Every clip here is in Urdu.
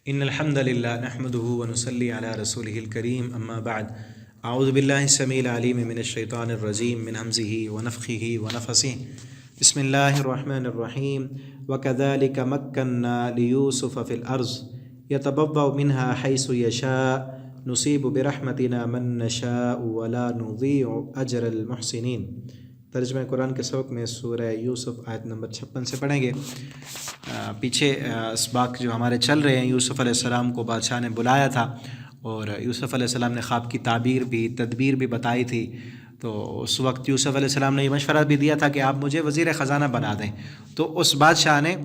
إن الحمد لله نحمده ونصلي على رسوله الكريم أما بعد أعوذ بالله السميع العليم من الشيطان الرجيم من همزه ونفخه ونفثه بسم الله الرحمن الرحيم وكذلك مكنا ليوسف في الأرض يتبوأ منها حيث يشاء نصيب برحمتنا من نشاء ولا نضيع أجر المحسنين۔ ترجمہ قرآن کے سبق میں سورہ یوسف آیت نمبر 56 سے پڑھیں گے۔ پیچھے اسباق جو ہمارے چل رہے ہیں، یوسف علیہ السلام کو بادشاہ نے بلایا تھا اور یوسف علیہ السلام نے خواب کی تعبیر بھی تدبیر بھی بتائی تھی۔ تو اس وقت یوسف علیہ السلام نے یہ مشورہ بھی دیا تھا کہ آپ مجھے وزیر خزانہ بنا دیں۔ تو اس بادشاہ نے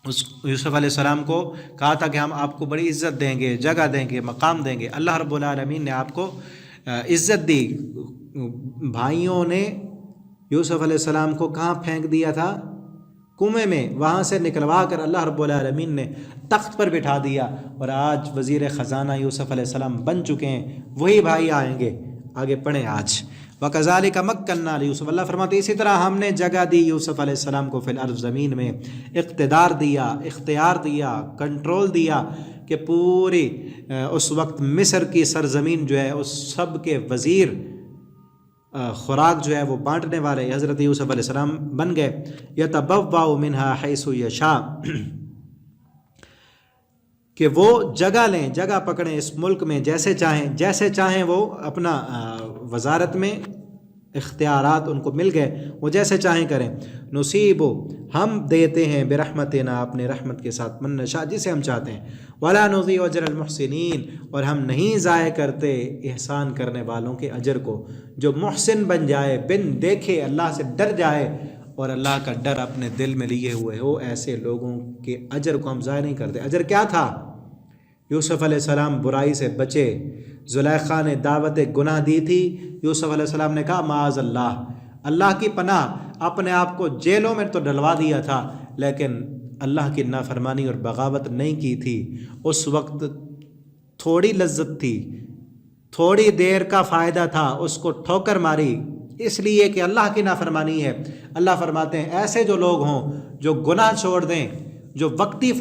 اس یوسف علیہ السلام کو کہا تھا کہ ہم آپ کو بڑی عزت دیں گے، جگہ دیں گے، مقام دیں گے۔ اللہ رب العالمین نے آپ کو عزت دی۔ بھائیوں نے یوسف علیہ السلام کو کہاں پھینک دیا تھا؟ کنویں میں، وہاں سے نکلوا کر اللہ رب العالمین نے تخت پر بٹھا دیا، اور آج وزیر خزانہ یوسف علیہ السلام بن چکے ہیں۔ وہی بھائی آئیں گے۔ آگے پڑھیں آج۔ وَكَذَلِكَ مَكَّنَّا لِيُوسُفَ، اللہ فرماتے اسی طرح ہم نے جگہ دی یوسف علیہ السلام کو فی الارض، زمین میں، اقتدار دیا، اختیار دیا، کنٹرول دیا کہ پوری اس وقت مصر کی سرزمین جو ہے اس سب کے وزیر، خوراک جو ہے وہ بانٹنے والے حضرت یوسف علیہ السلام بن گئے۔ یتبوأ منها حیث یشاء، کہ وہ جگہ لیں، جگہ پکڑیں اس ملک میں جیسے چاہیں وہ اپنا وزارت میں اختیارات ان کو مل گئے، وہ جیسے چاہیں کریں۔ نصیب، ہم دیتے ہیں برحمتنا، اپنے رحمت کے ساتھ، من نشاء، جسے ہم چاہتے ہیں، ولا نضيع اجر المحسنین، اور ہم نہیں ضائع کرتے احسان کرنے والوں کے اجر کو۔ جو محسن بن جائے، بن دیکھے اللہ سے ڈر جائے اور اللہ کا ڈر اپنے دل میں لیے ہوئے ہو، ایسے لوگوں کے اجر کو ہم ضائع نہیں کرتے۔ اجر کیا تھا؟ یوسف علیہ السلام برائی سے بچے، زلیخا نے دعوت گناہ دی تھی، یوسف علیہ السلام نے کہا معاذ اللہ، اللہ کی پناہ، اپنے آپ کو جیلوں میں تو ڈلوا دیا تھا لیکن اللہ کی نافرمانی اور بغاوت نہیں کی تھی۔ اس وقت تھوڑی لذت تھی، تھوڑی دیر کا فائدہ تھا، اس کو ٹھوکر ماری اس لیے کہ اللہ کی نافرمانی ہے۔ اللہ فرماتے ہیں ایسے جو لوگ ہوں جو گناہ چھوڑ دیں، جو وقتی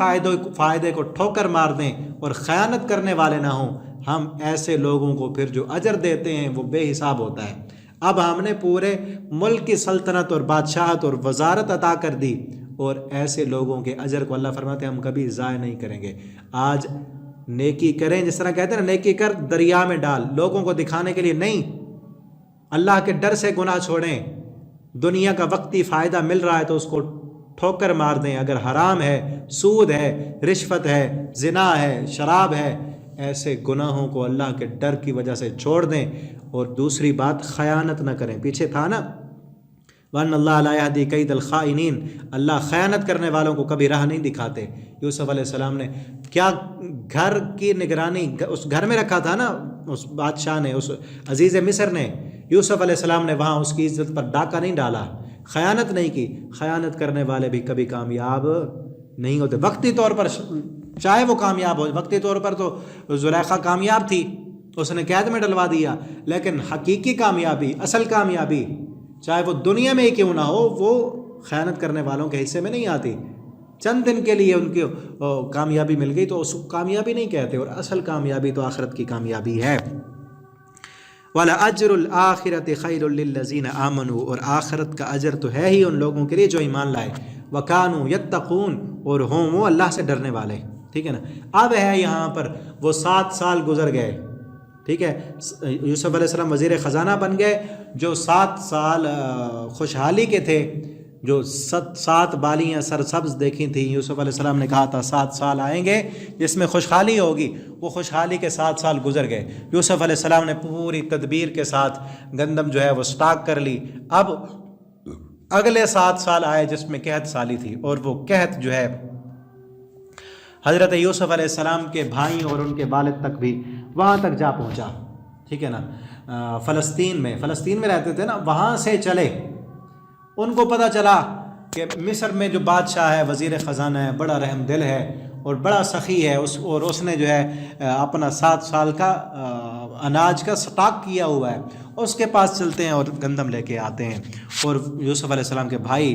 فائدے کو ٹھوکر مار دیں اور خیانت کرنے والے نہ ہوں، ہم ایسے لوگوں کو پھر جو اجر دیتے ہیں وہ بے حساب ہوتا ہے۔ اب ہم نے پورے ملک کی سلطنت اور بادشاہت اور وزارت عطا کر دی، اور ایسے لوگوں کے اجر کو اللہ فرماتے ہیں ہم کبھی ضائع نہیں کریں گے۔ آج نیکی کریں، جس طرح کہتے ہیں نا، نیکی کر دریا میں ڈال، لوگوں کو دکھانے کے لیے نہیں، اللہ کے ڈر سے گناہ چھوڑیں۔ دنیا کا وقتی فائدہ مل رہا ہے تو اس کو ٹھوکر مار دیں، اگر حرام ہے، سود ہے، رشوت ہے، زنا ہے، شراب ہے، ایسے گناہوں کو اللہ کے ڈر کی وجہ سے چھوڑ دیں۔ اور دوسری بات، خیانت نہ کریں۔ پیچھے تھا نا وَأَنَّ اللَّهَ لَا يَهْدِي كَيْدَ الْخَائِنِينَ، اللہ خیانت کرنے والوں کو کبھی راہ نہیں دکھاتے۔ یوسف علیہ السلام نے کیا گھر کی نگرانی اس گھر میں رکھا تھا نا، اس بادشاہ نے، اس عزیز مصر نے، یوسف علیہ السلام نے وہاں اس کی عزت پر ڈاکہ نہیں ڈالا، خیانت نہیں کی۔ خیانت کرنے والے بھی کبھی کامیاب نہیں ہوتے۔ وقتی طور پر چاہے وہ کامیاب ہو، وقتی طور پر تو زلیخا کامیاب تھی، اس نے قید میں ڈلوا دیا، لیکن حقیقی کامیابی، اصل کامیابی، چاہے وہ دنیا میں ہی کیوں نہ ہو، وہ خیانت کرنے والوں کے حصے میں نہیں آتی۔ چند دن کے لیے ان کی کامیابی مل گئی تو اس کو کامیابی نہیں کہتے، اور اصل کامیابی تو آخرت کی کامیابی ہے۔ وَلَأَجْرُ الْآخِرَةِ خَيْرٌ لِلَّذِينَ آمَنُوا، اور آخرت کا اجر تو ہے ہی ان لوگوں کے لیے جو ایمان لائے، وَكَانُوا يَتَّقُونَ، اور ہوں وہ اللہ سے ڈرنے والے۔ ٹھیک ہے نا؟ اب ہے یہاں پر وہ 7 سال گزر گئے، ٹھیک ہے، یوسف علیہ السلام وزیر خزانہ بن گئے۔ جو 7 سال خوشحالی کے تھے، جو 7 بالیاں سرسبز دیکھی تھیں، یوسف علیہ السلام نے کہا تھا 7 سال آئیں گے جس میں خوشحالی ہوگی، وہ خوشحالی کے 7 سال گزر گئے۔ یوسف علیہ السلام نے پوری تدبیر کے ساتھ گندم جو ہے وہ سٹاک کر لی۔ اب اگلے 7 سال آئے جس میں قحط سالی تھی، اور وہ قحط جو ہے حضرت یوسف علیہ السلام کے بھائیوں اور ان کے والد تک بھی وہاں تک جا پہنچا۔ ٹھیک ہے نا؟ فلسطین میں رہتے تھے نا، وہاں سے چلے، ان کو پتہ چلا کہ مصر میں جو بادشاہ ہے، وزیر خزانہ ہے، بڑا رحم دل ہے اور بڑا سخی ہے، اور اس نے جو ہے اپنا 7 سال کا اناج کا سٹاک کیا ہوا ہے، اس کے پاس چلتے ہیں اور گندم لے کے آتے ہیں۔ اور یوسف علیہ السلام کے بھائی